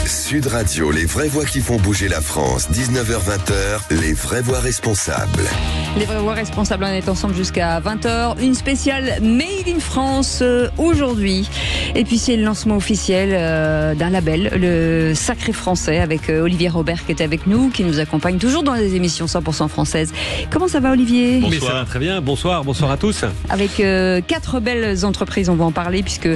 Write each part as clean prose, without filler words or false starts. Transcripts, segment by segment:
Sud Radio, les vraies voix qui font bouger la France. 19h-20h, les vraies voix responsables. Les vraies voix responsables, on est ensemble jusqu'à 20h. Une spéciale Made in France aujourd'hui. Et puis c'est le lancement officiel d'un label, le Sacré Français, avec Olivier Robert qui est avec nous, qui nous accompagne toujours dans les émissions 100% françaises. Comment ça va, Olivier ? Bonsoir. Mais ça va très bien. Bonsoir à tous. Avec 4 belles entreprises, on va en parler, puisque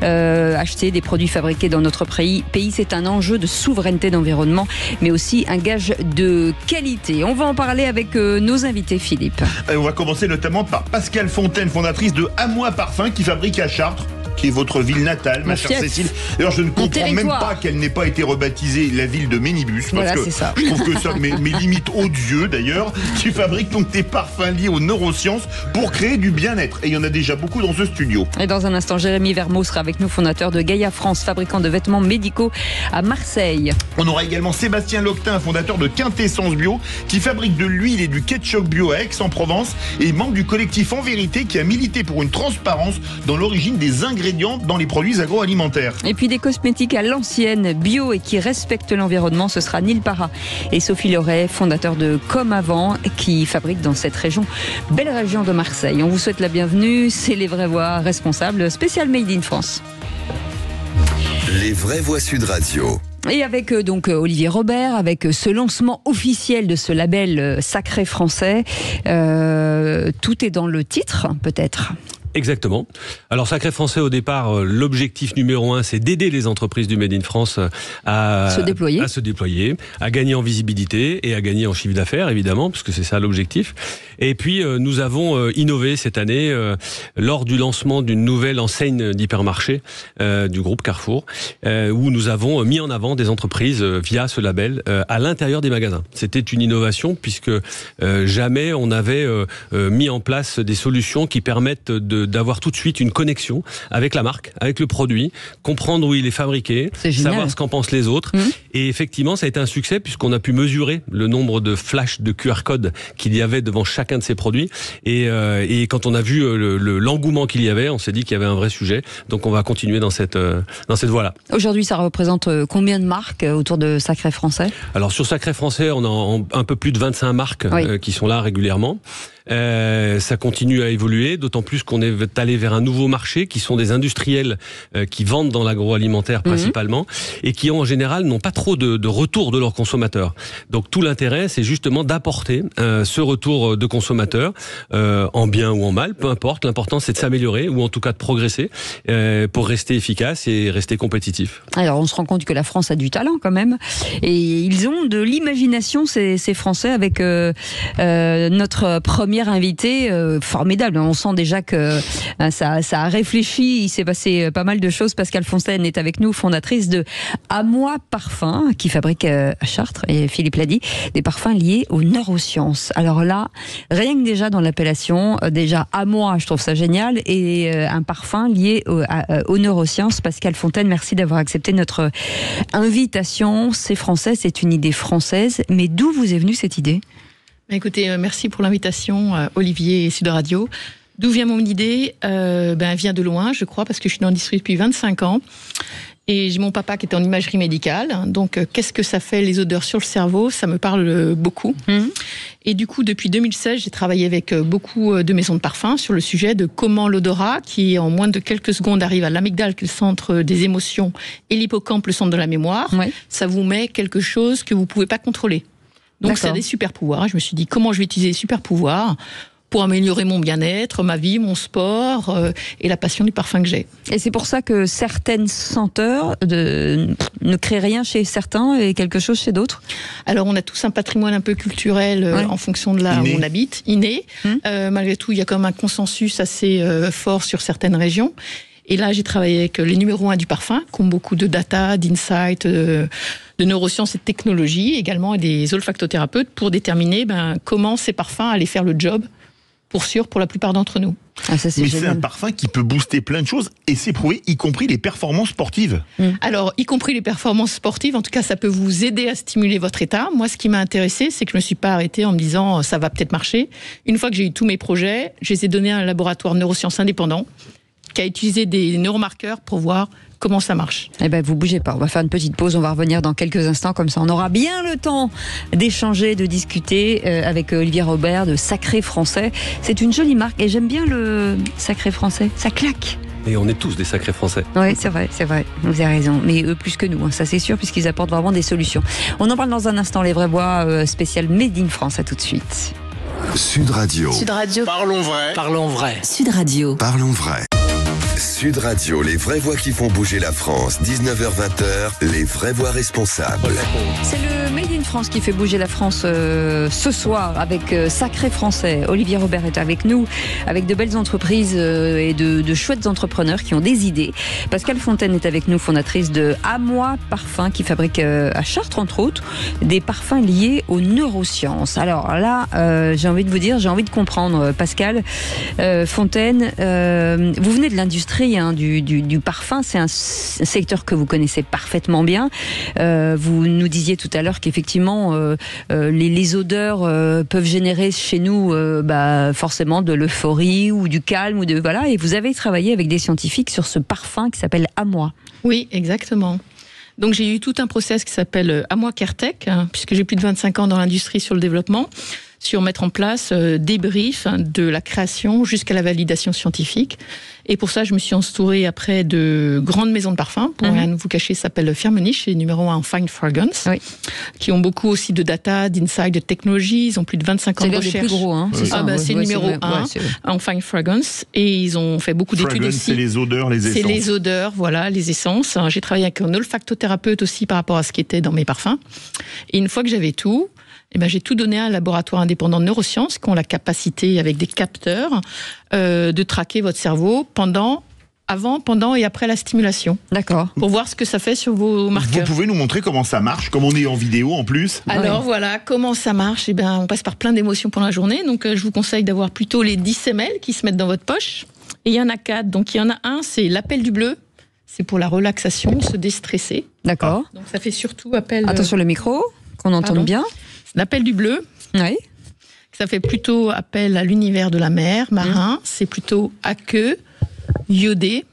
acheter des produits fabriqués dans notre pays, c'est un enjeu de souveraineté d'environnement, mais aussi un gage de qualité. On va en parler avec nos invités, Philippe. On va commencer notamment par Pascale Fontaine, fondatrice de À Moi Parfum, qui fabrique à Chartres, qui est votre ville natale, ma chère Cécile. D'ailleurs, je ne comprends même pas qu'elle n'ait pas été rebaptisée la ville de Ménibus, parce que je trouve que ça met limite odieux d'ailleurs, qui fabrique donc des parfums liés aux neurosciences pour créer du bien-être. Et il y en a déjà beaucoup dans ce studio. Et dans un instant, Jérémy Vermeau sera avec nous, fondateur de Gaïa France, fabricant de vêtements médicaux à Marseille. On aura également Sébastien Loctin, fondateur de Quintessence Bio, qui fabrique de l'huile et du ketchup bio à Aix-en-Provence, et membre du collectif En Vérité, qui a milité pour une transparence dans l'origine des ingrédients dans les produits agroalimentaires. Et puis des cosmétiques à l'ancienne, bio et qui respectent l'environnement, ce sera Neil Parra et Sophie Loret, fondateurs de Comme Avant, qui fabriquent dans cette région, belle région de Marseille. On vous souhaite la bienvenue, c'est les vraies voix responsables, spécial Made in France. Les vraies voix Sud Radio. Et avec donc Olivier Robert, avec ce lancement officiel de ce label Sacré Français, tout est dans le titre, peut-être. Exactement. Alors Sacré Français, au départ, l'objectif numéro 1, c'est d'aider les entreprises du Made in France à se déployer, à gagner en visibilité et à gagner en chiffre d'affaires, évidemment, parce que c'est ça l'objectif. Et puis nous avons innové cette année lors du lancement d'une nouvelle enseigne d'hypermarché du groupe Carrefour, où nous avons mis en avant des entreprises via ce label à l'intérieur des magasins. C'était une innovation puisque jamais on avait mis en place des solutions qui permettent d'avoir tout de suite une connexion avec la marque, avec le produit, comprendre où il est fabriqué, savoir ce qu'en pensent les autres. Et effectivement, ça a été un succès puisqu'on a pu mesurer le nombre de flashs de QR code qu'il y avait devant chacun de ces produits. Et quand on a vu l'engouement qu'il y avait, on s'est dit qu'il y avait un vrai sujet. Donc on va continuer dans cette voie-là. Aujourd'hui, ça représente combien de marques autour de Sacré Français ? Alors sur Sacré Français, on a un peu plus de 25 marques qui sont là régulièrement. Ça continue à évoluer, d'autant plus qu'on est allé vers un nouveau marché qui sont des industriels qui vendent dans l'agroalimentaire principalement et qui en général n'ont pas trop de retour de leurs consommateurs. Donc tout l'intérêt, c'est justement d'apporter ce retour de consommateurs en bien ou en mal, peu importe. L'important, c'est de s'améliorer ou en tout cas de progresser pour rester efficace et rester compétitif. Alors on se rend compte que la France a du talent quand même et ils ont de l'imagination, ces Français, avec notre première invité formidable. On sent déjà que ça a réfléchi, il s'est passé pas mal de choses. Pascale Fontaine est avec nous, fondatrice de À Moi Parfum, qui fabrique à Chartres, et Philippe l'a dit, des parfums liés aux neurosciences. Alors là, rien que déjà dans l'appellation, déjà À Moi, je trouve ça génial, et un parfum lié aux neurosciences. Pascale Fontaine, merci d'avoir accepté notre invitation. C'est français, c'est une idée française, mais d'où vous est venue cette idée ? Écoutez, merci pour l'invitation, Olivier et Sud Radio. D'où vient mon idée ? Elle vient de loin, je crois, parce que je suis dans l'industrie depuis 25 ans. Et j'ai mon papa qui était en imagerie médicale. Donc, qu'est-ce que ça fait, les odeurs sur le cerveau ? Ça me parle beaucoup. Et du coup, depuis 2016, j'ai travaillé avec beaucoup de maisons de parfums sur le sujet de comment l'odorat, qui en moins de quelques secondes arrive à l'amygdale, qui est le centre des émotions, et l'hippocampe, le centre de la mémoire, ça vous met quelque chose que vous ne pouvez pas contrôler. Donc, c'est des super pouvoirs. Je me suis dit, comment je vais utiliser les super pouvoirs pour améliorer mon bien-être, ma vie, mon sport et la passion du parfum que j'ai. Et c'est pour ça que certaines senteurs ne créent rien chez certains et quelque chose chez d'autres ? Alors, on a tous un patrimoine un peu culturel en fonction de là où on habite, inné. Malgré tout, il y a quand même un consensus assez fort sur certaines régions. Et là, j'ai travaillé avec les numéros 1 du parfum, qui ont beaucoup de data, d'insights, de neurosciences et de technologies, également et des olfactothérapeutes, pour déterminer comment ces parfums allaient faire le job, pour la plupart d'entre nous. Mais c'est un parfum qui peut booster plein de choses, et c'est prouvé, y compris les performances sportives. Alors, y compris les performances sportives, en tout cas, ça peut vous aider à stimuler votre état. Moi, ce qui m'a intéressé, c'est que je ne me suis pas arrêtée en me disant ça va peut-être marcher. Une fois que j'ai eu tous mes projets, je les ai donnés à un laboratoire neurosciences indépendant, qui a utilisé des neuromarqueurs pour voir comment ça marche. Eh ben, vous bougez pas. On va faire une petite pause. On va revenir dans quelques instants. Comme ça, on aura bien le temps d'échanger, de discuter avec Olivier Robert de Sacré Français. C'est une jolie marque et j'aime bien le Sacré Français. Ça claque. Et on est tous des sacrés Français. Oui, c'est vrai. Vous avez raison. Mais eux plus que nous, ça c'est sûr, puisqu'ils apportent vraiment des solutions. On en parle dans un instant. Les Vraies Voix spéciales Made in France. À tout de suite. Sud Radio. Parlons vrai. Sud Radio. Parlons vrai. Sud Radio, les vraies voix qui font bouger la France. 19h-20h, les vraies voix responsables. C'est le Made in France qui fait bouger la France ce soir avec Sacré Français. Olivier Robert est avec nous, avec de belles entreprises et de chouettes entrepreneurs qui ont des idées. Pascale Fontaine est avec nous, fondatrice de Amois Parfums, qui fabrique à Chartres, entre autres, des parfums liés aux neurosciences. Alors là, j'ai envie de vous dire, j'ai envie de comprendre, Pascale Fontaine, vous venez de l'industrie du parfum, c'est un secteur que vous connaissez parfaitement bien. Vous nous disiez tout à l'heure qu'effectivement les odeurs peuvent générer chez nous forcément de l'euphorie ou du calme et vous avez travaillé avec des scientifiques sur ce parfum qui s'appelle Amois. Oui, exactement. Donc j'ai eu tout un process qui s'appelle Amois CareTech, puisque j'ai plus de 25 ans dans l'industrie sur le développement, sur mettre en place des briefs de la création jusqu'à la validation scientifique. Et pour ça, je me suis entourée après de grandes maisons de parfums. Pour rien vous cacher, ça s'appelle Firmenich, c'est numéro 1 en Fine Fragrance, qui ont beaucoup aussi de data, d'insight, de technologie. Ils ont plus de 25 ans de recherche. C'est le plus gros, hein. C'est le numéro 1 en Fine Fragrance. Et ils ont fait beaucoup d'études aussi. C'est les odeurs, les essences. C'est les odeurs, voilà, les essences. J'ai travaillé avec un olfactothérapeute aussi par rapport à ce qui était dans mes parfums. Et une fois que j'avais tout, j'ai tout donné à un laboratoire indépendant de neurosciences qui ont la capacité, avec des capteurs, de traquer votre cerveau avant, pendant et après la stimulation. D'accord. Pour voir ce que ça fait sur vos marqueurs. Vous pouvez nous montrer comment ça marche, comme on est en vidéo en plus? Alors voilà, comment ça marche? On passe par plein d'émotions pendant la journée. Donc je vous conseille d'avoir plutôt les 10 ml qui se mettent dans votre poche. Et il y en a 4. Donc il y en a un, c'est l'appel du bleu. C'est pour la relaxation, se déstresser. D'accord. Donc ça fait surtout appel... Attention le micro, qu'on entende bien. L'appel du bleu. Oui. Ça fait plutôt appel à l'univers de la mer, marin. C'est plutôt aqueux, iodé.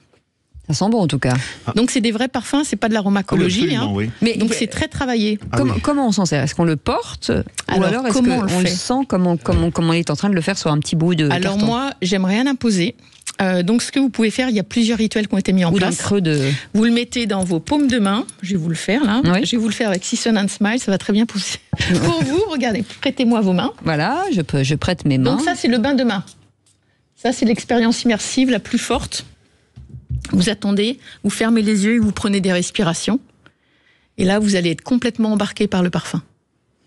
Ça sent bon en tout cas. Donc c'est des vrais parfums, c'est pas de l'aromacologie. Oui. Mais donc c'est très travaillé. Comment on s'en sert? Est-ce qu'on le porte? Ou alors est-ce qu'on le sent comme on est en train de le faire sur un petit bout de carton? Alors moi, j'aimerais rien imposer. Donc ce que vous pouvez faire, il y a plusieurs rituels qui ont été mis en place. Creux de... Vous le mettez dans vos paumes de main. Je vais vous le faire là. Oui. Je vais vous le faire avec Season and Smile. Ça va très bien pour vous. Regardez, prêtez-moi vos mains. Voilà, je prête mes mains. Donc ça, c'est le bain de main. Ça, c'est l'expérience immersive la plus forte. Vous attendez, vous fermez les yeux et vous prenez des respirations. Et là, vous allez être complètement embarqué par le parfum.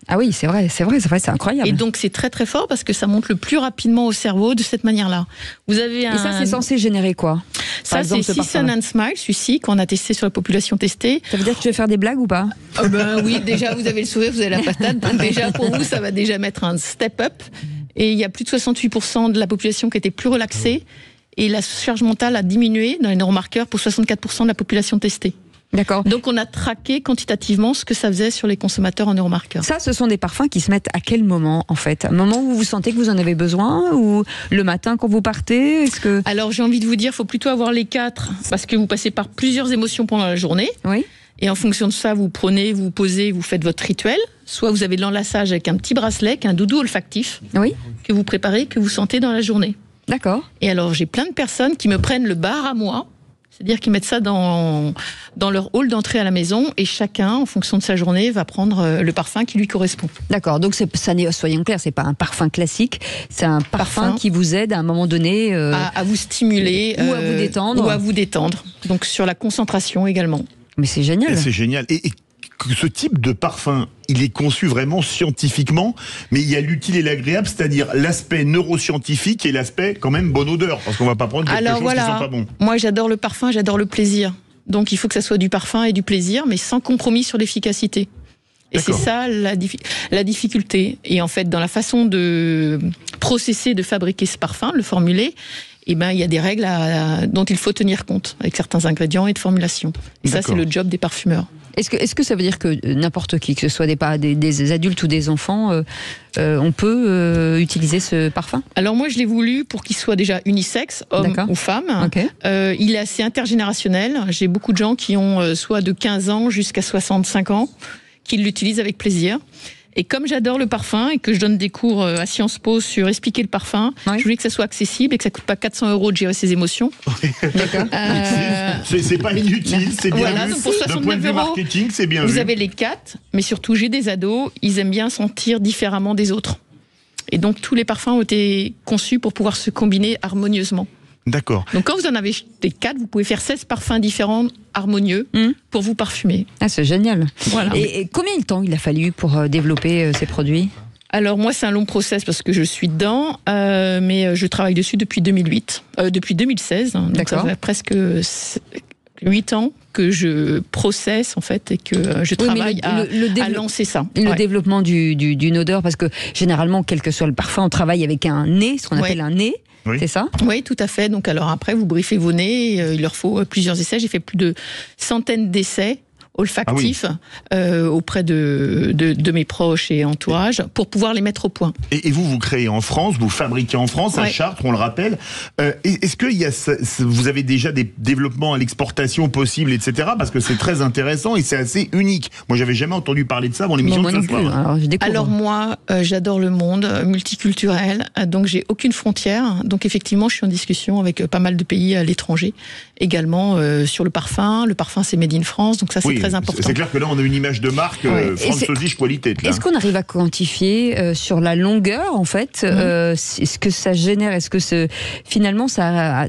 Ah oui, c'est vrai, c'est incroyable. Et donc c'est très très fort parce que ça monte le plus rapidement au cerveau de cette manière-là. Vous avez Et ça, c'est censé générer quoi? Ça, c'est Season and Smile, celui-ci qu'on a testé sur la population testée. Ça veut dire que tu veux faire des blagues ou pas? Oui, déjà vous avez le sourire, vous avez la patate. Donc déjà pour vous, ça va déjà mettre un step up. Et il y a plus de 68% de la population qui était plus relaxée. Et la charge mentale a diminué dans les neuromarqueurs pour 64% de la population testée. D'accord. Donc on a traqué quantitativement ce que ça faisait sur les consommateurs en neuromarqueurs. Ça, ce sont des parfums qui se mettent à quel moment en fait? Un moment où vous sentez que vous en avez besoin, ou le matin quand vous partez? Alors j'ai envie de vous dire, il faut plutôt avoir les 4 parce que vous passez par plusieurs émotions pendant la journée. Oui. Et en fonction de ça, vous prenez, vous posez, vous faites votre rituel. Soit vous avez de l'enlaçage avec un petit bracelet, un doudou olfactif, que vous préparez, que vous sentez dans la journée. D'accord. Et alors j'ai plein de personnes qui me prennent le bar à moi. C'est-à-dire qu'ils mettent ça dans leur hall d'entrée à la maison et chacun, en fonction de sa journée, va prendre le parfum qui lui correspond. D'accord, donc soyons clairs, c'est pas un parfum classique, c'est un parfum qui vous aide à un moment donné... à vous stimuler. Ou à vous détendre. Ou à vous détendre. Donc sur la concentration également. Mais c'est génial. C'est génial. Et ce type de parfum, il est conçu vraiment scientifiquement, mais il y a l'utile et l'agréable, c'est-à-dire l'aspect neuroscientifique et l'aspect quand même bonne odeur, parce qu'on va pas prendre quelque chose qui sent pas bon. Moi j'adore le parfum, j'adore le plaisir. Donc il faut que ça soit du parfum et du plaisir, mais sans compromis sur l'efficacité. Et c'est ça la difficulté. Et en fait, dans la façon de processer, de fabriquer ce parfum, le formuler, il y a des règles dont il faut tenir compte, avec certains ingrédients et de formulation. Et ça, c'est le job des parfumeurs. Est-ce que ça veut dire que n'importe qui, que ce soit des adultes ou des enfants, on peut utiliser ce parfum? Alors moi je l'ai voulu pour qu'il soit déjà unisexe, homme ou femme. Okay. Il est assez intergénérationnel. J'ai beaucoup de gens qui ont soit de 15 ans jusqu'à 65 ans qui l'utilisent avec plaisir. Et comme j'adore le parfum et que je donne des cours à Sciences Po sur expliquer le parfum, je voulais que ça soit accessible et que ça coûte pas 400 € de gérer ses émotions. D'accord. C'est pas inutile, c'est bien vu. Donc pour 69 d'un point de vue marketing, c'est bien vous vu. avez les 4, mais surtout j'ai des ados, ils aiment bien sentir différemment des autres. Et donc tous les parfums ont été conçus pour pouvoir se combiner harmonieusement. D'accord. Donc quand vous en avez des 4, vous pouvez faire 16 parfums différents, harmonieux, pour vous parfumer. Ah, c'est génial. Voilà. Et combien de temps il a fallu pour développer ces produits? Alors moi c'est un long process parce que je suis dedans, mais je travaille dessus depuis 2016. Donc ça fait presque 8 ans que je processe en fait et que je travaille à lancer ça. Le développement d'une odeur, parce que généralement, quel que soit le parfum, on travaille avec un nez, ce qu'on appelle un nez. Oui. C'est ça? Oui, tout à fait. Donc alors après, vous briefez vos nez, il leur faut plusieurs essais. J'ai fait plus de centaines d'essais olfactifs auprès de mes proches et entourage pour pouvoir les mettre au point. Et vous créez en France, vous fabriquez en France, à Chartres, on le rappelle. Est-ce que vous avez déjà des développements à l'exportation possibles, etc. Parce que c'est très intéressant et c'est assez unique. Moi, j'avais jamais entendu parler de ça avant l'émission de ce soir. Alors moi, j'adore le monde multiculturel, donc j'ai aucune frontière. Donc effectivement, je suis en discussion avec pas mal de pays à l'étranger, également sur le parfum. Le parfum, c'est made in France, donc ça c'est très important. C'est clair que là, on a une image de marque Französisch Qualität. Est-ce qu'on arrive à quantifier sur la longueur, en fait, ce que ça génère? Est-ce que finalement, ça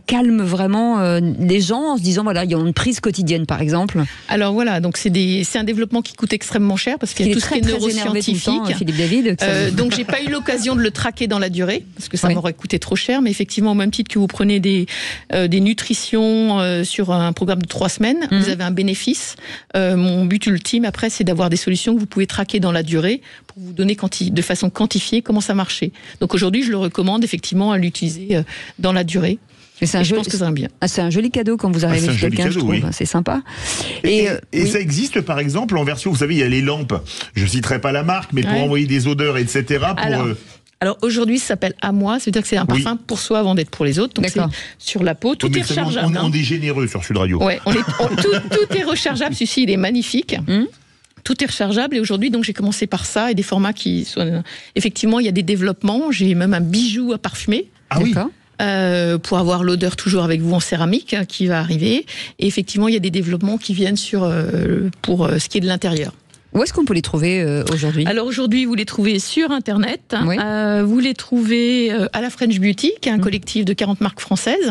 calme vraiment les gens en se disant, voilà, il y a une prise quotidienne, par exemple? Alors voilà, donc c'est un développement qui coûte extrêmement cher parce qu'il y a tout ce qui est neuroscientifique. Philippe David. Donc j'ai pas eu l'occasion de le traquer dans la durée parce que ça m'aurait coûté trop cher. Mais effectivement, au même titre que vous prenez des nutritions sur un programme de 3 semaines, vous avez un bénéfice. Mon but ultime après, c'est d'avoir des solutions que vous pouvez traquer dans la durée pour vous donner de façon quantifiée comment ça marchait. Donc aujourd'hui, je le recommande effectivement à l'utiliser dans la durée. Je pense que ça va bien. C'est un joli cadeau quand vous arrivez chez quelqu'un, je trouve. C'est sympa. Et ça existe, par exemple, en version, vous savez, il y a les lampes. Je citerai pas la marque, mais pour envoyer des odeurs, etc. Alors aujourd'hui, ça s'appelle à moi, c'est-à-dire que c'est un parfum pour soi avant d'être pour les autres. Donc c'est sur la peau, tout est rechargeable. On est généreux sur Sud Radio. Ouais, tout est rechargeable. Celui-ci, il est magnifique. Tout est rechargeable et aujourd'hui, donc j'ai commencé par ça et des formats qui sont effectivement, il y a des développements. J'ai même un bijou à parfumer. Ah oui. Pour avoir l'odeur toujours avec vous en céramique qui va arriver. Et effectivement, il y a des développements qui viennent pour ce qui est de l'intérieur. Où est-ce qu'on peut les trouver aujourd'hui? Alors aujourd'hui, vous les trouvez sur Internet. Vous les trouvez à la French Beauty, qui est un collectif de 40 marques françaises,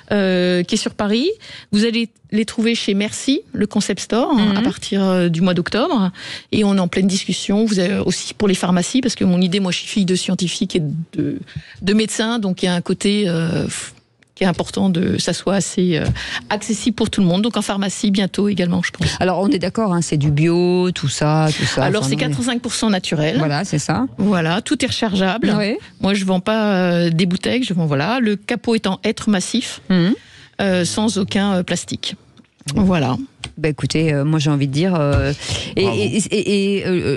qui est sur Paris. Vous allez les trouver chez Merci, le concept store, à partir du mois d'octobre. Et on est en pleine discussion. Vous avez aussi pour les pharmacies, parce que mon idée, moi, je suis fille de scientifique et de médecin, donc il y a un côté qui est important que ça soit assez accessible pour tout le monde. Donc en pharmacie, bientôt également, je pense. Alors on est d'accord, c'est du bio, tout ça. Alors c'est 85% naturel. Voilà, c'est ça. Voilà, tout est rechargeable. Oui. Moi, je vends pas des bouteilles, je vends, le capot est en hêtre massif, sans aucun plastique. Voilà. Bah écoutez, moi j'ai envie de dire.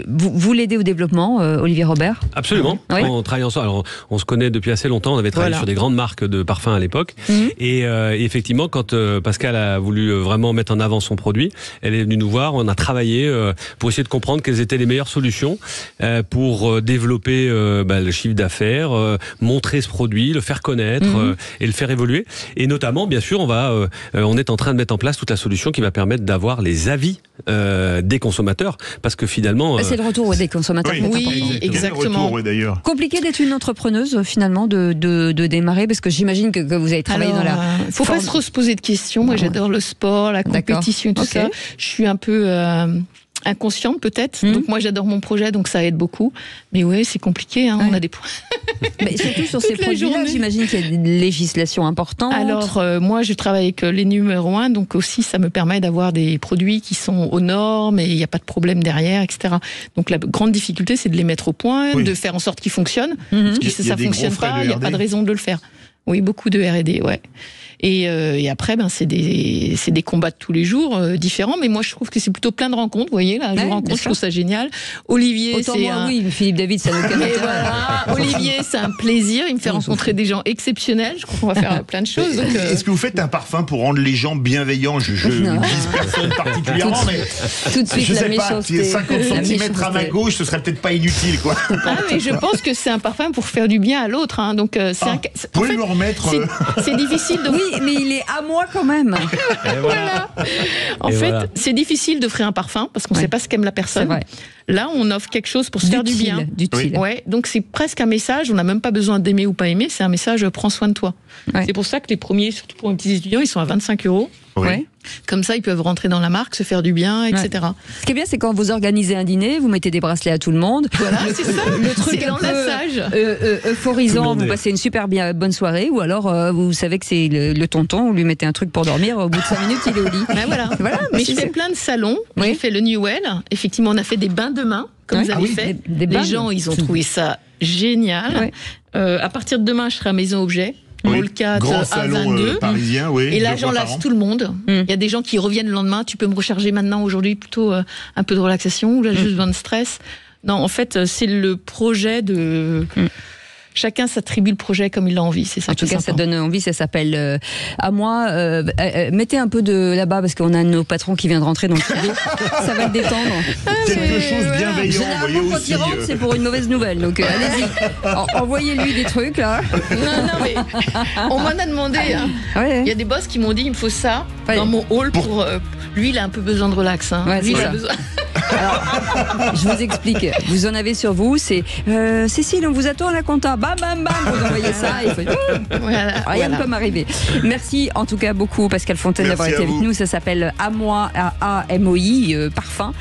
Vous l'aidez au développement, Olivier Robert? Absolument. On travaille ensemble. Alors, on se connaît depuis assez longtemps. On avait travaillé sur des grandes marques de parfums à l'époque. Et effectivement, quand Pascal a voulu vraiment mettre en avant son produit, elle est venue nous voir. On a travaillé pour essayer de comprendre quelles étaient les meilleures solutions pour développer le chiffre d'affaires, montrer ce produit, le faire connaître et le faire évoluer. Et notamment, bien sûr, on est en train de mettre en place toute la solution qui va permettre d'avoir les avis des consommateurs, parce que finalement... c'est le retour des consommateurs. Oui, exactement. D'ailleurs. Compliqué d'être une entrepreneuse, finalement, de démarrer, parce que j'imagine que vous avez travaillé dans la... faut pas trop se poser de questions. Moi, j'adore le sport, la compétition, tout ça. Je suis un peu... inconsciente peut-être, donc moi j'adore mon projet, donc ça aide beaucoup, mais oui, c'est compliqué, on a des points. Mais surtout sur ces produits-là, j'imagine qu'il y a une législation importante. Alors moi je travaille avec les numéros 1, donc aussi ça me permet d'avoir des produits qui sont aux normes et il n'y a pas de problème derrière, etc. Donc la grande difficulté c'est de les mettre au point, de faire en sorte qu'ils fonctionnent, parce que si ça ne fonctionne pas, il n'y a pas de raison de le faire. Oui, beaucoup de R&D, ouais. Et après, c'est des combats de tous les jours différents. Mais moi, je trouve que c'est plutôt plein de rencontres. Vous voyez, là, je trouve ça génial. Olivier, oui, Philippe David, ça n'a aucun intérêt. Voilà. Olivier, c'est un plaisir. Il me fait rencontrer des gens exceptionnels. Je crois qu'on va faire plein de choses. Donc, Est-ce que vous faites un parfum pour rendre les gens bienveillants? Je ne vise personne particulièrement, mais tout de suite, je sais pas, 50 cm à ma gauche, ce serait peut-être pas inutile, quoi. Mais je pense que c'est un parfum pour faire du bien à l'autre. Hein. Donc, vous pouvez me remettre. C'est difficile de. Oui, mais il est à moi quand même. Voilà. En fait, c'est difficile d'offrir un parfum parce qu'on ne sait pas ce qu'aime la personne. C'est vrai. Là, on offre quelque chose pour se faire du bien. D'utile. Ouais, donc c'est presque un message. On n'a même pas besoin d'aimer ou pas aimer. C'est un message prends soin de toi. Ouais. C'est pour ça que les premiers, surtout pour les petits étudiants, ils sont à 25 €. Oui. Comme ça, ils peuvent rentrer dans la marque, se faire du bien, etc. Ouais. Ce qui est bien, c'est quand vous organisez un dîner, vous mettez des bracelets à tout le monde. Voilà, c'est ça. Le truc un peu euphorisant, vous passez une super bonne soirée, ou alors vous savez que c'est le tonton, vous lui mettez un truc pour dormir, au bout de 5 minutes, il est au lit. Ben voilà. Mais je fais plein de salons. J'ai fait le Newell. Effectivement, on a fait des bains de main, comme vous avez fait. Les gens, ils ont trouvé ça génial. À partir de demain, je serai à Maison Objet. Hall 4 grand à salon 22. Parisien, et là, j'enlace tout le monde. Il y a des gens qui reviennent le lendemain. Tu peux me recharger maintenant, aujourd'hui, plutôt un peu de relaxation, ou là, juste besoin de stress. Non, en fait, c'est le projet de. Chacun s'attribue le projet comme il l'a envie. C'est ça. En tout cas, ça donne envie. Ça s'appelle à moi. Mettez un peu de là-bas parce qu'on a nos patrons qui viennent de rentrer dans le studio. Ça va le détendre. Quelque chose de bienveillant. Généralement, quand il rentre, c'est pour une mauvaise nouvelle. Donc allez-y. Envoyez-lui des trucs là. Non, mais on m'en a demandé. Hein. Il y a des boss qui m'ont dit il me faut ça dans mon hall pour. Lui, il a un peu besoin de relax. Hein. Lui, il a besoin. Alors, je vous explique. Vous en avez sur vous. C'est Cécile, on vous attend à la compta. Bam, bam, bam. Vous envoyez ça. Il faut... Rien ne peut m'arriver. Merci en tout cas beaucoup, Pascal Fontaine, d'avoir été avec nous. Ça s'appelle Amoi, A-M-O-I, parfum,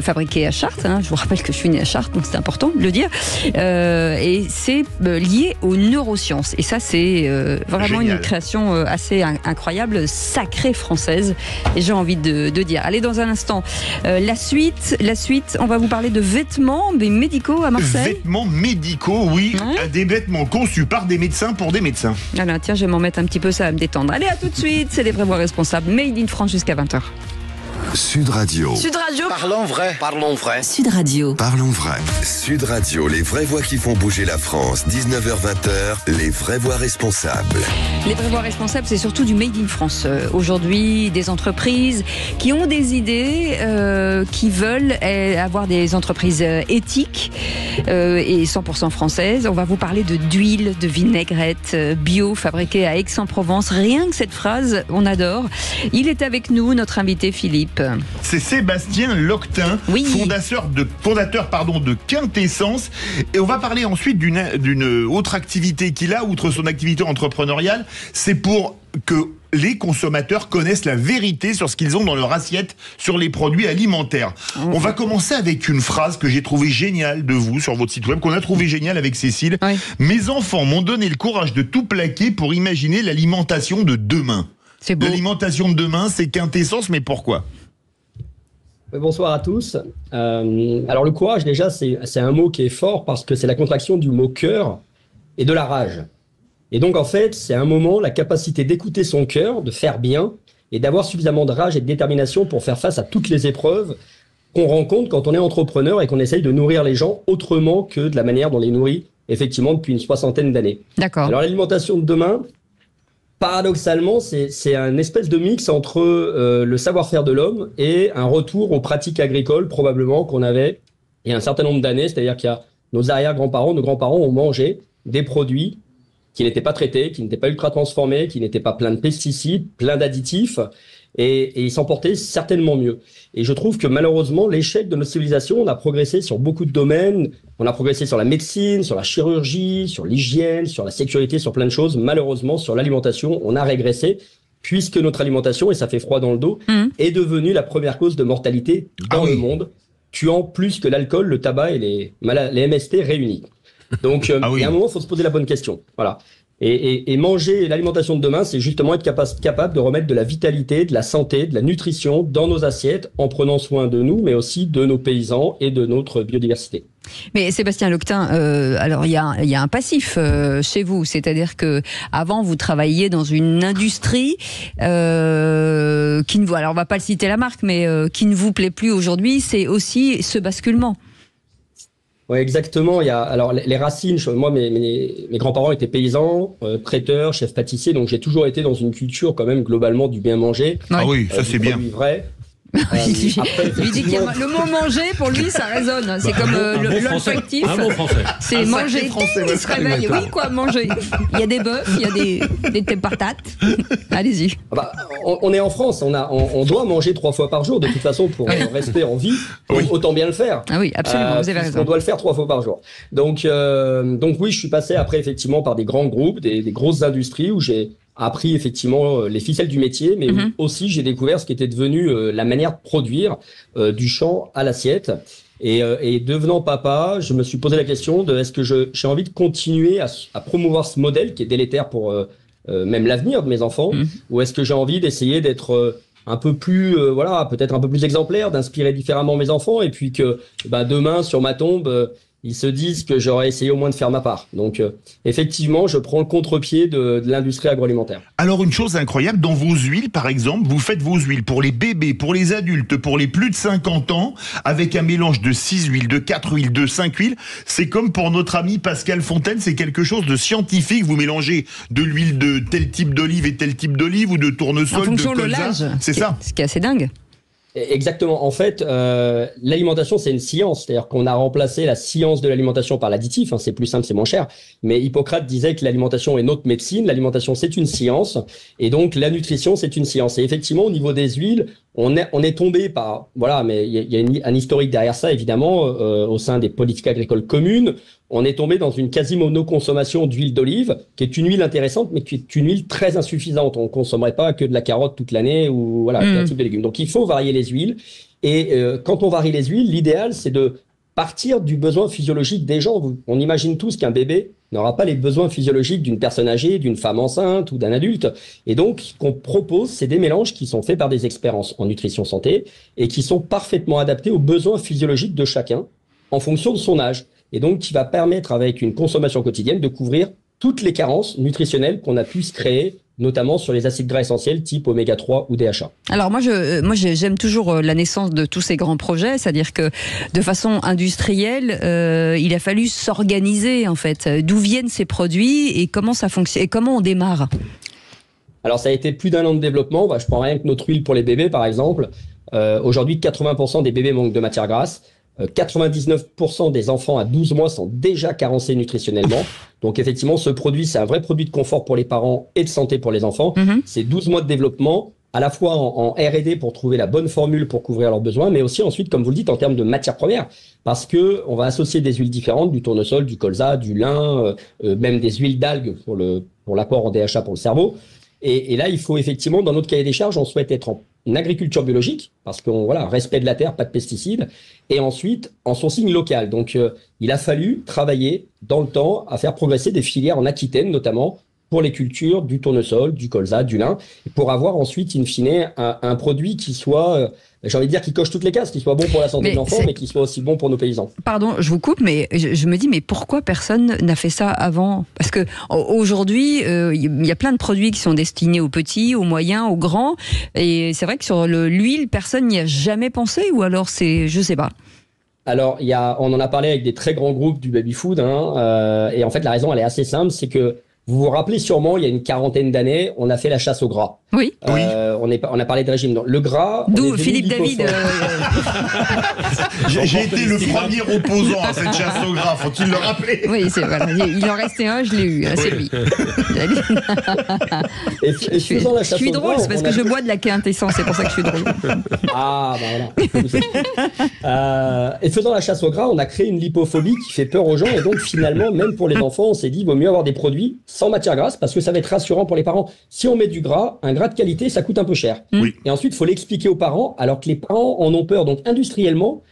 fabriqué à Chartres. Hein. Je vous rappelle que je suis née à Chartres, donc c'est important de le dire. Et c'est lié aux neurosciences. Et ça, c'est vraiment une création assez incroyable, sacrée française. Et j'ai envie de dire. Allez, dans un instant, la suite, on va vous parler de vêtements médicaux à Marseille. Vêtements médicaux, oui. Des vêtements conçus par des médecins pour des médecins. Alors, tiens, je vais m'en mettre un petit peu, ça va me détendre. Allez, à tout de suite, c'est les vrais voix responsables. Made in France jusqu'à 20h. Sud Radio. Sud Radio. Parlons vrai. Parlons vrai. Sud Radio. Parlons vrai. Sud Radio, les vraies voix qui font bouger la France. 19h-20h, les vraies voix responsables. Les vraies voix responsables, c'est surtout du Made in France. Aujourd'hui, des entreprises qui ont des idées, qui veulent avoir des entreprises éthiques et 100% françaises. On va vous parler d'huile, de vinaigrette bio, fabriquée à Aix-en-Provence. Rien que cette phrase, on adore. Il est avec nous, notre invité Philippe. C'est Sébastien Loctin, fondateur de Quintessence. Et on va parler ensuite d'une autre activité qu'il a, outre son activité entrepreneuriale. C'est pour que les consommateurs connaissent la vérité sur ce qu'ils ont dans leur assiette, sur les produits alimentaires. On va commencer avec une phrase que j'ai trouvée géniale de vous sur votre site web, qu'on a trouvé géniale avec Cécile. Mes enfants m'ont donné le courage de tout plaquer pour imaginer l'alimentation de demain. C'est beau. L'alimentation de demain, c'est Quintessence, mais pourquoi ? Bonsoir à tous. Alors le courage, déjà, c'est un mot qui est fort parce que c'est la contraction du mot cœur et de la rage. Et donc en fait, c'est un moment, la capacité d'écouter son cœur, de faire bien et d'avoir suffisamment de rage et de détermination pour faire face à toutes les épreuves qu'on rencontre quand on est entrepreneur et qu'on essaye de nourrir les gens autrement que de la manière dont on les nourrit effectivement depuis une 60aine d'années. D'accord. Alors l'alimentation de demain, paradoxalement, c'est un espèce de mix entre le savoir-faire de l'homme et un retour aux pratiques agricoles probablement qu'on avait il y a un certain nombre d'années. C'est-à-dire qu'il y a nos arrière-grands-parents, nos grands-parents ont mangé des produits qui n'étaient pas traités, qui n'étaient pas ultra-transformés, qui n'étaient pas pleins de pesticides, pleins d'additifs, et ils s'en portaient certainement mieux. Et je trouve que malheureusement, l'échec de notre civilisation, on a progressé sur beaucoup de domaines, on a progressé sur la médecine, sur la chirurgie, sur l'hygiène, sur la sécurité, sur plein de choses. Malheureusement, sur l'alimentation, on a régressé, puisque notre alimentation, et ça fait froid dans le dos, est devenue la première cause de mortalité dans le monde, tuant plus que l'alcool, le tabac et les MST réunis. Donc, il y a un moment, il faut se poser la bonne question. Voilà. Et manger l'alimentation de demain, c'est justement être capable de remettre de la vitalité, de la santé, de la nutrition dans nos assiettes en prenant soin de nous, mais aussi de nos paysans et de notre biodiversité. Mais Sébastien Loquetin, alors il y a un passif chez vous, c'est-à-dire que avant vous travailliez dans une industrie qui ne vous, alors on va pas le citer la marque, mais qui ne vous plaît plus aujourd'hui. C'est aussi ce basculement. Oui, exactement. Il y a alors les racines. Moi, mes grands-parents étaient paysans, traiteurs, chefs pâtissiers, donc j'ai toujours été dans une culture quand même globalement du bien manger. Ah oui, ça c'est bien. Vrai. Il dit que le mot manger, pour lui, ça résonne. C'est comme l'olfactif. Un mot français. C'est manger. Il se réveille. Oui, quoi, manger. Il y a des bœufs, il y a des patates. Allez-y. On est en France. On doit manger 3 fois par jour, de toute façon, pour rester en vie. Autant bien le faire. Ah oui, absolument, vous avez raison. On doit le faire 3 fois par jour. Donc oui, je suis passé après, effectivement, par des grands groupes, des grosses industries où j'ai appris effectivement les ficelles du métier, mais aussi j'ai découvert ce qui était devenu la manière de produire du champ à l'assiette. Et devenant papa, je me suis posé la question de est-ce que j'ai envie de continuer à promouvoir ce modèle qui est délétère pour même l'avenir de mes enfants, ou est-ce que j'ai envie d'essayer d'être un peu plus, peut-être un peu plus exemplaire, d'inspirer différemment mes enfants, et puis que demain sur ma tombe ils se disent que j'aurais essayé au moins de faire ma part. Donc, effectivement, je prends le contre-pied de l'industrie agroalimentaire. Alors, une chose incroyable, dans vos huiles, par exemple, vous faites vos huiles pour les bébés, pour les adultes, pour les plus de 50 ans, avec un mélange de 6 huiles, de 4 huiles, de 5 huiles. C'est comme pour notre ami Pascal Fontaine, c'est quelque chose de scientifique. Vous mélangez de l'huile de tel type d'olive et tel type d'olive, ou de tournesol, en fonction de colza. C'est ça. Ce qui est assez dingue. Exactement. En fait, l'alimentation, c'est une science. C'est-à-dire qu'on a remplacé la science de l'alimentation par l'additif. C'est plus simple, c'est moins cher. Mais Hippocrate disait que l'alimentation est notre médecine. L'alimentation, c'est une science. Et donc, la nutrition, c'est une science. Et effectivement, au niveau des huiles, on est tombé par... Voilà, mais il y a un historique derrière ça, évidemment, au sein des politiques agricoles communes. On est tombé dans une quasi-monoconsommation d'huile d'olive, qui est une huile intéressante, mais qui est une huile très insuffisante. On ne consommerait pas que de la carotte toute l'année ou un type de légumes. Donc, il faut varier les huiles. Et quand on varie les huiles, l'idéal, c'est de partir du besoin physiologique des gens. On imagine tous qu'un bébé n'aura pas les besoins physiologiques d'une personne âgée, d'une femme enceinte ou d'un adulte. Et donc, ce qu'on propose, c'est des mélanges qui sont faits par des experts en nutrition santé et qui sont parfaitement adaptés aux besoins physiologiques de chacun en fonction de son âge. Et donc, qui va permettre, avec une consommation quotidienne, de couvrir toutes les carences nutritionnelles qu'on a pu se créer, notamment sur les acides gras essentiels type oméga 3 ou DHA. Alors moi j'aime toujours la naissance de tous ces grands projets, c'est-à-dire que de façon industrielle, il a fallu s'organiser en fait. D'où viennent ces produits et comment ça fonctionne et comment on démarre? Alors ça a été plus d'1 an de développement. Je prends rien que notre huile pour les bébés par exemple. Aujourd'hui, 80% des bébés manquent de matière grasse. 99% des enfants à 12 mois sont déjà carencés nutritionnellement. Donc effectivement, ce produit, c'est un vrai produit de confort pour les parents et de santé pour les enfants. C'est 12 mois de développement, à la fois en R&D pour trouver la bonne formule pour couvrir leurs besoins, mais aussi ensuite, comme vous le dites, en termes de matières premières, parce que on va associer des huiles différentes, du tournesol, du colza, du lin, même des huiles d'algues pour l'apport en DHA pour le cerveau. Et là, il faut effectivement, dans notre cahier des charges, on souhaite être en agriculture biologique, parce qu'on respect de la terre, pas de pesticides, et ensuite en sourcing local. Donc, il a fallu travailler dans le temps à faire progresser des filières en Aquitaine, notamment pour les cultures du tournesol, du colza, du lin, pour avoir ensuite, in fine, un produit qui soit, j'ai envie de dire, qui coche toutes les cases, qui soit bon pour la santé de l'enfant, mais qui soit aussi bon pour nos paysans. Pardon, je vous coupe, mais je me dis, mais pourquoi personne n'a fait ça avant? Parce que aujourd'hui, il y a plein de produits qui sont destinés aux petits, aux moyens, aux grands, et c'est vrai que sur l'huile, personne n'y a jamais pensé, ou alors c'est, je sais pas. Alors, on en a parlé avec des très grands groupes du baby-food, et en fait, la raison, elle est assez simple, c'est que vous vous rappelez sûrement, il y a une 40aine d'années, on a fait la chasse au gras. Oui. On a parlé de régime. Le gras... D'où Philippe David. J'ai été le premier opposant à cette chasse au gras, faut-il le rappeler? Oui, c'est vrai. Il en restait un, je l'ai eu. C'est lui. Et faisant la chasse je suis drôle, c'est parce que je bois de la quintessence, c'est pour ça que je suis drôle. Ah, voilà. Et faisant la chasse au gras, on a créé une lipophobie qui fait peur aux gens. Et donc, finalement, même pour les enfants, on s'est dit, il vaut mieux avoir des produits sans matière grasse parce que ça va être rassurant pour les parents. Si on met du gras, un gras de qualité, ça coûte un peu cher. Oui. Et ensuite, il faut l'expliquer aux parents, alors que les parents en ont peur. Donc, industriellement,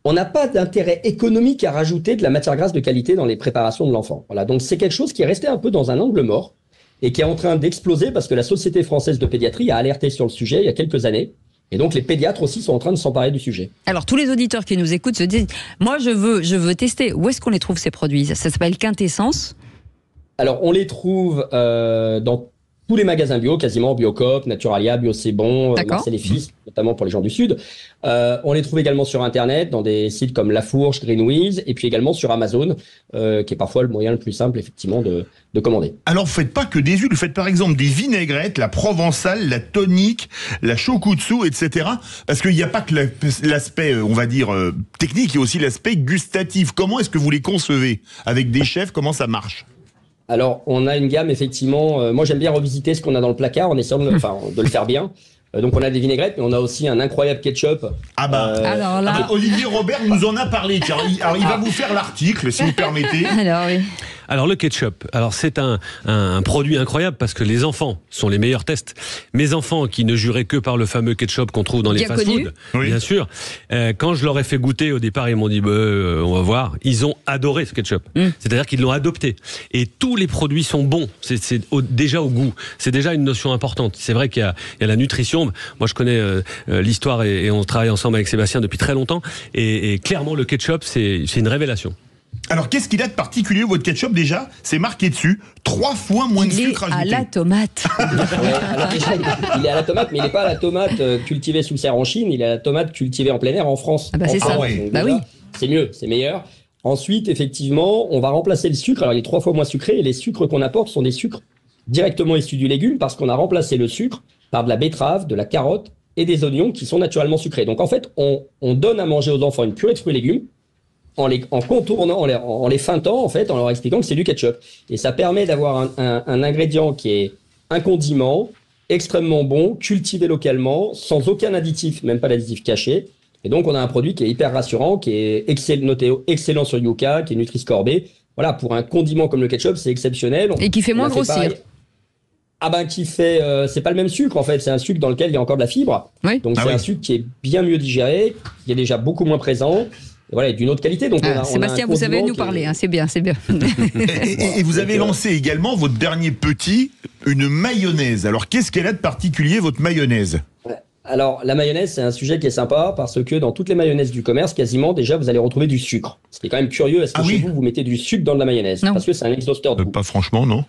on n'a pas d'intérêt économique à rajouter de la matière grasse de qualité dans les préparations de l'enfant. Voilà. Donc, c'est quelque chose qui est resté un peu dans un angle mort et qui est en train d'exploser parce que la Société française de pédiatrie a alerté sur le sujet il y a quelques années. Et donc les pédiatres aussi sont en train de s'emparer du sujet. Alors tous les auditeurs qui nous écoutent se disent, moi je veux tester. Où est-ce qu'on les trouve ces produits ? Ça s'appelle Quintessence. Alors on les trouve dans tous les magasins bio, quasiment, Biocoop, Naturalia, Bio C'est Bon, Marcel et Fils, notamment pour les gens du Sud. On les trouve également sur Internet, dans des sites comme La Fourche, Greenwiz, et puis également sur Amazon, qui est parfois le moyen le plus simple, effectivement, de commander. Alors, vous faites pas que des huiles, vous faites par exemple des vinaigrettes, la provençale, la tonique, la shokutsu, etc. Parce qu'il n'y a pas que l'aspect, on va dire, technique, il y a aussi l'aspect gustatif. Comment est-ce que vous les concevez ? Avec des chefs, comment ça marche ? Alors, on a une gamme, effectivement. Moi, j'aime bien revisiter ce qu'on a dans le placard en essayant de le faire bien. Donc, on a des vinaigrettes, mais on a aussi un incroyable ketchup. Alors là... Olivier Robert nous en a parlé. Tiens, alors, il va vous faire l'article, si vous permettez. Alors, oui. Alors le ketchup, c'est un produit incroyable parce que les enfants sont les meilleurs tests. Mes enfants qui ne juraient que par le fameux ketchup qu'on trouve dans les fast-food, bien sûr, quand je leur ai fait goûter au départ, ils m'ont dit on va voir, ils ont adoré ce ketchup. C'est-à-dire qu'ils l'ont adopté. Et tous les produits sont bons, c'est déjà au goût. C'est déjà une notion importante. C'est vrai qu'il y a la nutrition. Moi je connais l'histoire et on travaille ensemble avec Sébastien depuis très longtemps. Et clairement le ketchup c'est une révélation. Alors, qu'est-ce qu'il a de particulier, votre ketchup, déjà ? C'est marqué dessus, 3 fois moins de sucre ajouté. Il est à la tomate. Alors déjà, il est à la tomate, mais il n'est pas à la tomate cultivée sous serre en Chine, il est à la tomate cultivée en plein air en France. C'est ça. Donc, déjà, c'est mieux, c'est meilleur. Ensuite, effectivement, on va remplacer le sucre. Alors, il est 3 fois moins sucré, et les sucres qu'on apporte sont des sucres directement issus du légume, parce qu'on a remplacé le sucre par de la betterave, de la carotte et des oignons qui sont naturellement sucrés. Donc, en fait, on donne à manger aux enfants une purée de fruits et légumes, en contournant, en les feintant, en fait, en leur expliquant que c'est du ketchup. Et ça permet d'avoir un ingrédient qui est un condiment, extrêmement bon, cultivé localement, sans aucun additif, même pas d'additif caché. Et donc, on a un produit qui est hyper rassurant, qui est noté excellent sur Yuka, qui est Nutri-Score B. Voilà, pour un condiment comme le ketchup, c'est exceptionnel. Et qui fait moins grossir. C'est pas le même sucre, en fait. C'est un sucre dans lequel il y a encore de la fibre. Oui. Donc, un sucre qui est bien mieux digéré, qui est déjà beaucoup moins présent. Voilà, d'une autre qualité. Donc Sébastien, vous savez nous parler, c'est bien. Et vous avez lancé également votre dernier petit, une mayonnaise. Alors, qu'est-ce qu'elle a de particulier, votre mayonnaise ? Alors, la mayonnaise, c'est un sujet qui est sympa parce que dans toutes les mayonnaises du commerce, quasiment, déjà, vous allez retrouver du sucre. Ce qui est quand même curieux, est-ce que chez vous mettez du sucre dans de la mayonnaise ? Parce que c'est un exhausteur de goût. Pas franchement, non.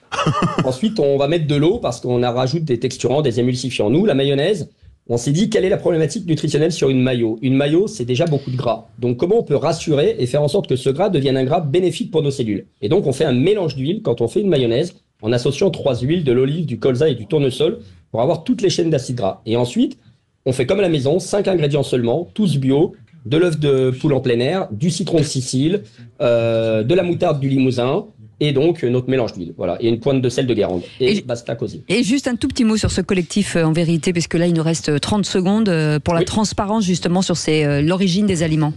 Ensuite, on va mettre de l'eau parce qu'on rajoute des texturants, des émulsifiants. Nous, la mayonnaise, on s'est dit, quelle est la problématique nutritionnelle sur une mayo ? Une mayo, c'est déjà beaucoup de gras. Donc, comment on peut rassurer et faire en sorte que ce gras devienne un gras bénéfique pour nos cellules ? Et donc, on fait un mélange d'huile quand on fait une mayonnaise en associant 3 huiles, de l'olive, du colza et du tournesol pour avoir toutes les chaînes d'acides gras. Et ensuite, on fait comme à la maison, 5 ingrédients seulement, tous bio, de l'œuf de poule en plein air, du citron de Sicile, de la moutarde du Limousin, et donc notre mélange d'huile, voilà, et une pointe de sel de Guérande, et basta così. Et juste un tout petit mot sur ce collectif en vérité, puisque là il nous reste 30 secondes pour la transparence justement sur l'origine des aliments.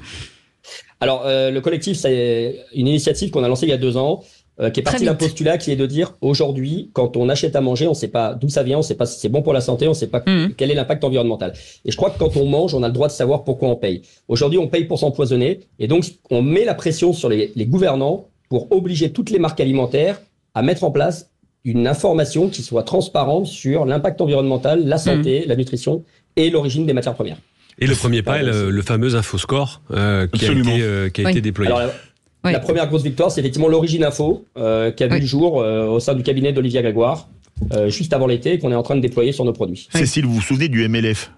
Alors le collectif, c'est une initiative qu'on a lancée il y a 2 ans, qui est partie d'un postulat qui est de dire aujourd'hui, quand on achète à manger, on ne sait pas d'où ça vient, on ne sait pas si c'est bon pour la santé, on ne sait pas quel est l'impact environnemental. Et je crois que quand on mange, on a le droit de savoir pourquoi on paye. Aujourd'hui, on paye pour s'empoisonner, et donc on met la pression sur les gouvernants pour obliger toutes les marques alimentaires à mettre en place une information qui soit transparente sur l'impact environnemental, la santé, la nutrition et l'origine des matières premières. Et le premier pas est le fameux InfoScore qui a été déployé. Alors, la première grosse victoire, c'est effectivement l'Origine Info qui a vu le jour au sein du cabinet d'Olivier Grégoire juste avant l'été, qu'on est en train de déployer sur nos produits. Cécile, vous vous souvenez du MLF ?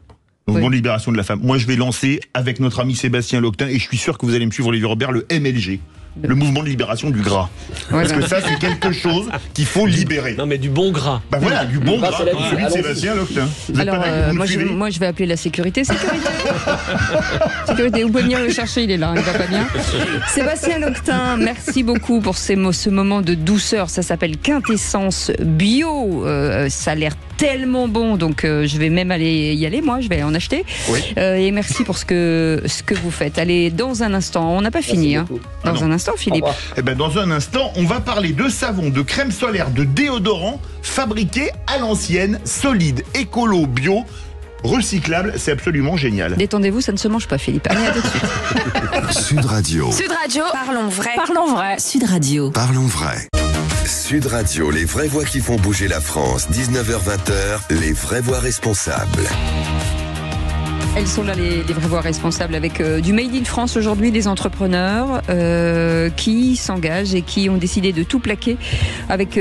Mouvement de libération de la femme. Moi, je vais lancer avec notre ami Sébastien Loctin, et je suis sûr que vous allez me suivre, Olivier Robert, le MLG. Le mouvement de libération du gras. Parce que ça, c'est quelque chose qu'il faut libérer. Non, mais du bon gras. Bah voilà, du bon gras, comme celui de Sébastien Loctin. Alors, moi, je vais appeler la sécurité. Sécurité, vous pouvez venir le chercher, il est là, il va pas bien. Sébastien Loctin, merci beaucoup pour ce moment de douceur. Ça s'appelle Quintessence Bio. Ça a l'air tellement bon, donc je vais même y aller, moi, je vais en acheter. Et merci pour ce que vous faites. Allez, dans un instant, on n'a pas fini. Dans un instant, Philippe. Dans un instant, on va parler de savon, de crème solaire, de déodorant fabriqué à l'ancienne, solide, écolo, bio, recyclable. C'est absolument génial. Détendez-vous, ça ne se mange pas, Philippe. Allez, à tout de suite. Sud Radio. Sud Radio. Parlons vrai. Parlons vrai. Sud Radio. Parlons vrai. Sud Radio, les vraies voix qui font bouger la France. 19h-20h, les vraies voix responsables. Elles sont là, les vraies voix responsables, avec du Made in France aujourd'hui, des entrepreneurs qui s'engagent et qui ont décidé de tout plaquer avec,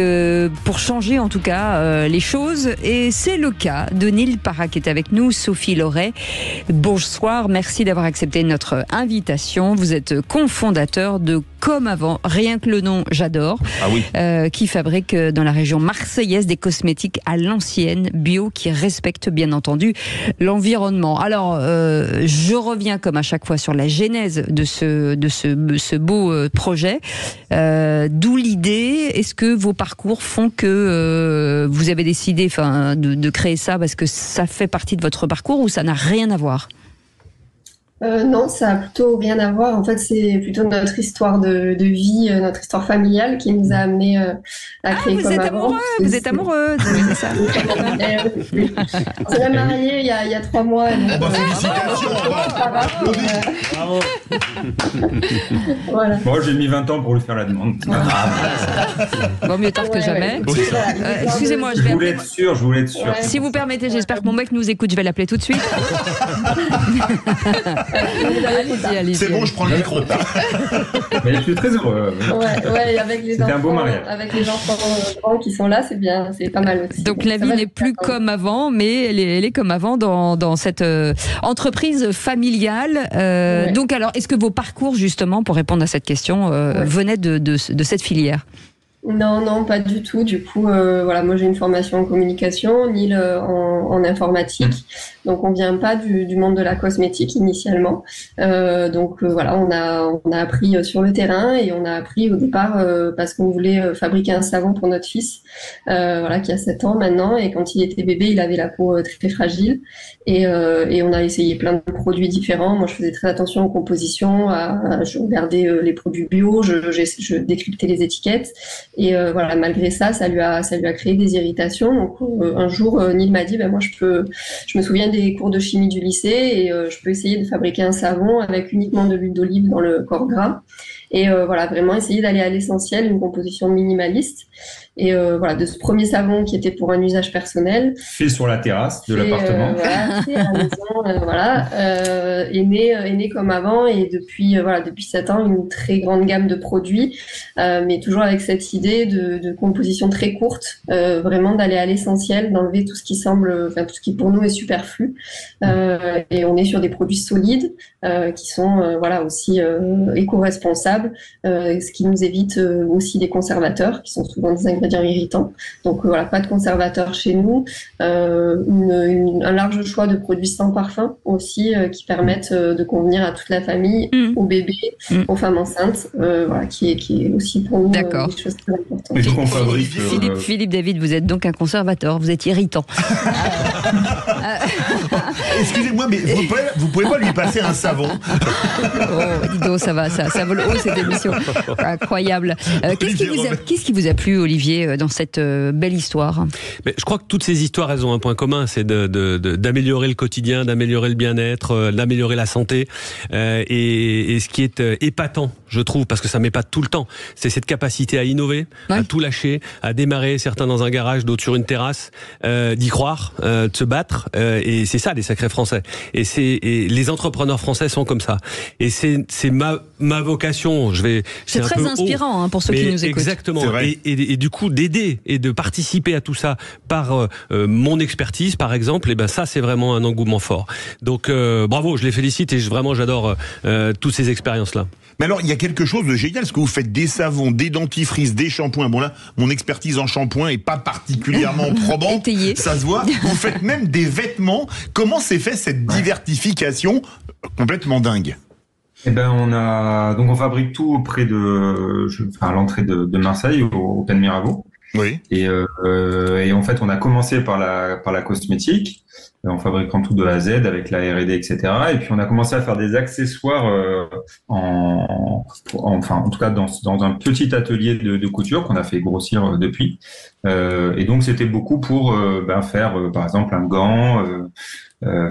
pour changer en tout cas les choses. Et c'est le cas de Neil Parra qui est avec nous, Sophie Loret. Bonsoir, merci d'avoir accepté notre invitation. Vous êtes cofondateur de Comme Avant, rien que le nom, j'adore, qui fabrique dans la région marseillaise des cosmétiques à l'ancienne, bio, qui respectent bien entendu l'environnement. Alors, je reviens comme à chaque fois sur la genèse de ce beau projet. D'où l'idée. Est-ce que vos parcours font que vous avez décidé de créer ça parce que ça fait partie de votre parcours ou ça n'a rien à voir ? Non, ça a plutôt rien à voir. En fait, c'est plutôt notre histoire de vie, notre histoire familiale qui nous a amené à créer Comme Avant. Vous êtes amoureux, c'est ça. On s'est mariés il y a 3 mois. Félicitations. Bravo. Voilà. Moi, j'ai mis 20 ans pour lui faire la demande. Bon, mieux tard que jamais. Excusez-moi, je voulais être sûr. Si vous permettez, j'espère que mon mec nous écoute. Je vais l'appeler tout de suite. Allez-y. C'est bon, je prends le micro. Mais je suis très heureux. Ouais, avec les enfants, un beau mariage. Avec les enfants qui sont là, c'est bien, c'est pas mal aussi. Donc la vie n'est plus comme avant, mais elle est comme avant dans cette entreprise familiale. Donc alors, est-ce que vos parcours, justement, pour répondre à cette question, venaient de cette filière ? Non, pas du tout. Du coup, moi j'ai une formation en communication, Neil en informatique. Donc on vient pas du monde de la cosmétique initialement. On a appris sur le terrain et on a appris au départ parce qu'on voulait fabriquer un savon pour notre fils, qui a 7 ans maintenant. Et quand il était bébé, il avait la peau très fragile. Et on a essayé plein de produits différents. Moi, je faisais très attention aux compositions. Je regardais les produits bio, je décryptais les étiquettes. Et malgré ça, ça lui a créé des irritations. Donc un jour, Neil m'a dit, moi je me souviens des cours de chimie du lycée et je peux essayer de fabriquer un savon avec uniquement de l'huile d'olive dans le corps gras. Et vraiment essayer d'aller à l'essentiel, une composition minimaliste. Et de ce premier savon qui était pour un usage personnel. Fait sur la terrasse de l'appartement. Fait à la maison, est né Comme Avant. Et depuis 7 ans, une très grande gamme de produits, mais toujours avec cette idée de composition très courte, vraiment d'aller à l'essentiel, d'enlever tout ce qui tout ce qui pour nous est superflu. Et on est sur des produits solides, qui sont aussi éco-responsables, ce qui nous évite aussi des conservateurs, qui sont souvent des ingrédients irritants. Donc pas de conservateurs chez nous. Un large choix de produits sans parfum aussi, qui permettent de convenir à toute la famille, aux bébés, aux femmes enceintes, qui est aussi pour nous des choses très importantes. Et qu'on fabrique. Philippe David, vous êtes donc un conservateur, vous êtes irritant. Excusez-moi, mais vous pouvez pas lui passer un savon? Dis donc, ça vole haut cette émission. Incroyable. Qu'est-ce qui vous a plu, Olivier, dans cette belle histoire? Mais je crois que toutes ces histoires, elles ont un point commun, c'est d'améliorer le quotidien, d'améliorer le bien-être, d'améliorer la santé. Et ce qui est épatant, je trouve, parce que ça m'épate tout le temps, c'est cette capacité à innover, à tout lâcher, à démarrer, certains dans un garage, d'autres sur une terrasse, d'y croire, de se battre. Et c'est ça, les sacrés Français. Et les entrepreneurs français sont comme ça. Et c'est ma vocation. C'est très inspirant pour ceux qui nous écoutent. Exactement. Et du coup, d'aider et de participer à tout ça par mon expertise, par exemple, et ça, c'est vraiment un engouement fort. Donc, bravo, je les félicite et vraiment, j'adore toutes ces expériences-là. Mais alors, il y a quelque chose de génial, parce que vous faites des savons, des dentifrices, des shampoings. Bon là, mon expertise en shampoing est pas particulièrement probante, ça se voit. Vous faites même des vêtements. Comment s'est fait cette diversification complètement dingue? On fabrique tout auprès à l'entrée de Marseille, au Pen Mirabeau. Oui. Et en fait, on a commencé par la cosmétique, en fabriquant tout de A à Z avec la R&D, etc. Et puis on a commencé à faire des accessoires en tout cas dans un petit atelier de couture qu'on a fait grossir depuis. Et donc c'était beaucoup pour faire par exemple un gant,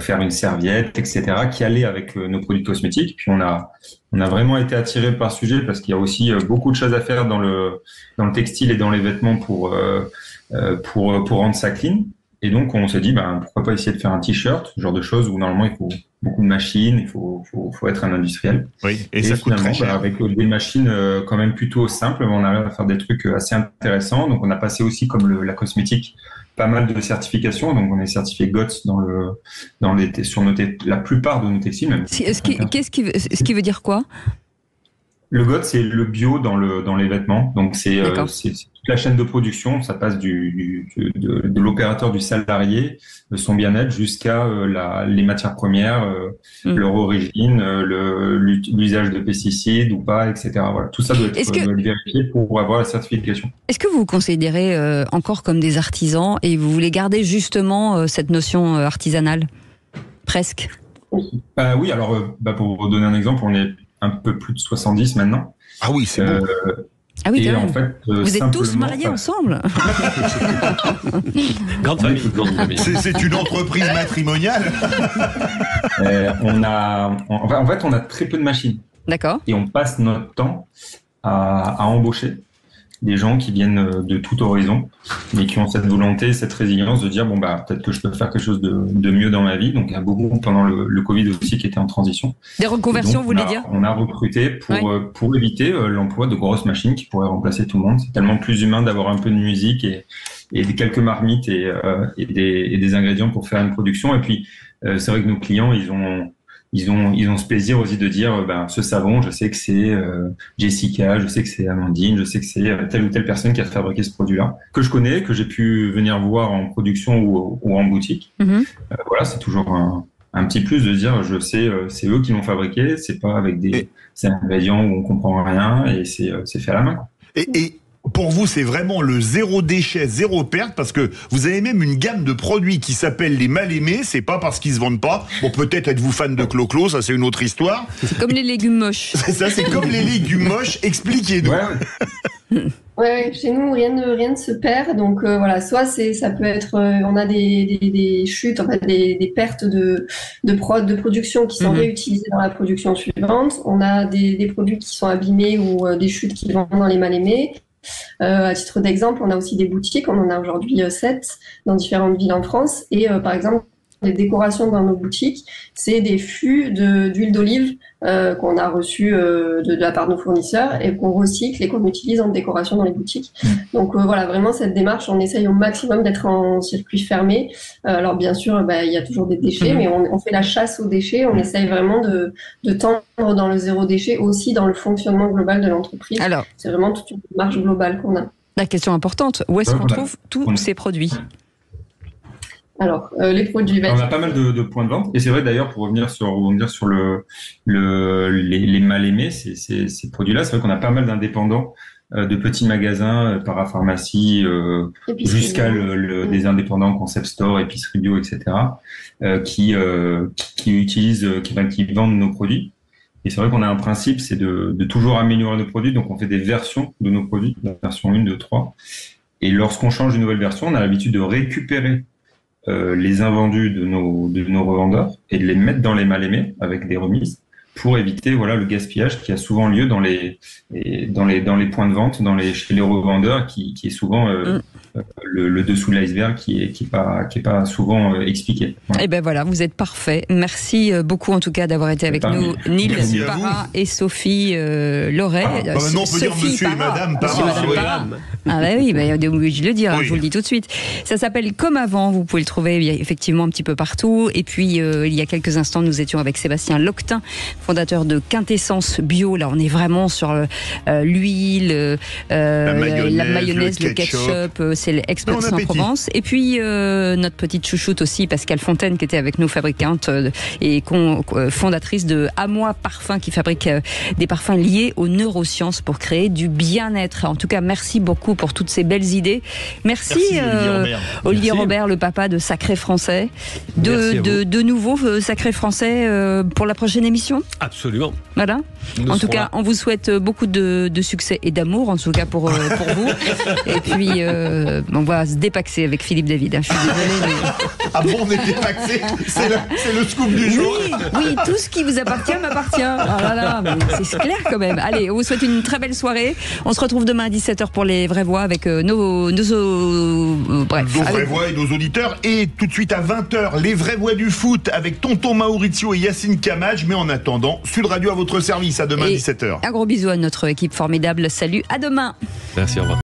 faire une serviette, etc. qui allait avec nos produits cosmétiques. Puis on a vraiment été attiré par ce sujet parce qu'il y a aussi beaucoup de choses à faire dans le textile et dans les vêtements pour rendre ça clean. Et donc, on s'est dit, pourquoi pas essayer de faire un t-shirt, ce genre de choses où normalement il faut beaucoup de machines, il faut être un industriel. Oui, et ça coûte très cher. Avec des machines quand même plutôt simples, on arrive à faire des trucs assez intéressants. Donc, on a passé aussi, comme la cosmétique, pas mal de certifications. Donc, on est certifié GOTS sur la plupart de nos textiles. Même. Ce qui veut dire quoi ? Le GOTS, c'est le bio dans les vêtements. Donc, c'est toute la chaîne de production. Ça passe de l'opérateur, du salarié, de son bien-être, jusqu'à les matières premières, leur origine, l'usage de pesticides ou pas, etc. Voilà. Tout ça doit être vérifié pour avoir la certification. Est-ce que vous vous considérez encore comme des artisans et vous voulez garder justement cette notion artisanale ? Presque. Oui, alors, pour vous donner un exemple, on est un peu plus de 70 maintenant. Ah oui, c'est beau. Ah oui, et en fait, vous êtes tous mariés ensemble. Grande famille. C'est une entreprise matrimoniale. En fait, on a très peu de machines. D'accord. Et on passe notre temps à embaucher des gens qui viennent de tout horizon, mais qui ont cette volonté, cette résilience de dire peut-être que je peux faire quelque chose de mieux dans ma vie. Donc il y a beaucoup pendant le Covid aussi qui était en transition. Des reconversions, vous voulez dire ? On a recruté pour éviter l'emploi de grosses machines qui pourraient remplacer tout le monde. C'est tellement plus humain d'avoir un peu de musique et quelques marmites et des ingrédients pour faire une production. Et puis c'est vrai que nos clients, ils ont ce plaisir aussi de dire ce savon, je sais que c'est Jessica, je sais que c'est Amandine, je sais que c'est telle ou telle personne qui a fabriqué ce produit-là, que je connais, que j'ai pu venir voir en production ou en boutique. Mm-hmm. Voilà, c'est toujours un petit plus de dire je sais, c'est eux qui l'ont fabriqué, c'est pas avec des ingrédients où on comprend rien et c'est fait à la main. Et pour vous, c'est vraiment le zéro déchet, zéro perte, parce que vous avez même une gamme de produits qui s'appelle les mal-aimés. C'est pas parce qu'ils se vendent pas. Bon, peut-être êtes-vous fan de Clo-Clo, ça c'est une autre histoire. C'est comme les légumes moches. C'est ça, c'est comme les légumes moches. Expliquez-nous. Ouais, chez nous rien ne se perd, donc voilà, soit ça peut être, on a des chutes, en fait des pertes de production qui sont réutilisées dans la production suivante. On a des produits qui sont abîmés ou des chutes qui vont dans les mal-aimés. À titre d'exemple, on a aussi des boutiques, on en a aujourd'hui 7 dans différentes villes en France, et par exemple les décorations dans nos boutiques, c'est des fûts d'huile d'olive qu'on a reçus de la part de nos fournisseurs et qu'on recycle et qu'on utilise en décoration dans les boutiques. Donc voilà, vraiment cette démarche, on essaye au maximum d'être en circuit fermé. Alors bien sûr, il y a toujours des déchets, mais on fait la chasse aux déchets, on essaye vraiment de tendre dans le zéro déchet, aussi dans le fonctionnement global de l'entreprise. Alors, c'est vraiment toute une démarche globale qu'on a. La question importante, où est-ce qu'on trouve tous ces produits ? Alors, les produits on a pas mal de points de vente. Et c'est vrai d'ailleurs, pour revenir sur les mal-aimés, ces produits-là, c'est vrai qu'on a pas mal d'indépendants, de petits magasins, parapharmacie, jusqu'à des indépendants concept store, épicerie bio, etc., qui vendent nos produits. Et c'est vrai qu'on a un principe, c'est de toujours améliorer nos produits. Donc, on fait des versions de nos produits, version 1, 2, 3. Et lorsqu'on change une nouvelle version, on a l'habitude de récupérer les invendus de nos revendeurs et de les mettre dans les mal-aimés avec des remises pour éviter le gaspillage qui a souvent lieu dans les points de vente, chez les revendeurs, qui est souvent le dessous de l'iceberg qui est pas souvent expliqué. Voilà. Et ben voilà, vous êtes parfait. Merci beaucoup en tout cas d'avoir été avec nous, Neil Parra et Sophie Loret. Non, on peut dire monsieur et madame Parra. Ah bah oui, on est obligé de le dire, je vous le dis tout de suite. Ça s'appelle Comme avant, vous pouvez le trouver effectivement un petit peu partout. Et puis il y a quelques instants, nous étions avec Sébastien Loctin, fondateur de Quintessence Bio. Là, on est vraiment sur l'huile, la mayonnaise, le ketchup, c'est l'expert en Provence. Et puis notre petite chouchoute aussi, Pascale Fontaine, qui était avec nous, fabricante et fondatrice de À Moi Parfum, qui fabrique des parfums liés aux neurosciences pour créer du bien-être. En tout cas, merci beaucoup pour toutes ces belles idées. Merci Olivier Robert, le papa de Sacré Français. De nouveau Sacré Français pour la prochaine émission. Absolument. Voilà. En tout cas, on vous souhaite beaucoup de succès et d'amour, en tout cas pour vous. Et puis On va se dépaxer avec Philippe David. Je suis désolée. Mais... Ah bon, on est dépaxé? C'est le scoop du jour. Oui, tout ce qui vous appartient m'appartient. Oh là là, mais c'est clair quand même. Allez, on vous souhaite une très belle soirée. On se retrouve demain à 17h pour les vraies voix avec nos vraies voix et nos auditeurs. Et tout de suite à 20h, les vraies voix du foot avec Tonton Maurizio et Yacine Camage. Mais en attendant, Sud Radio à votre service. À demain, 17h. Un gros bisou à notre équipe formidable. Salut, à demain. Merci, au revoir.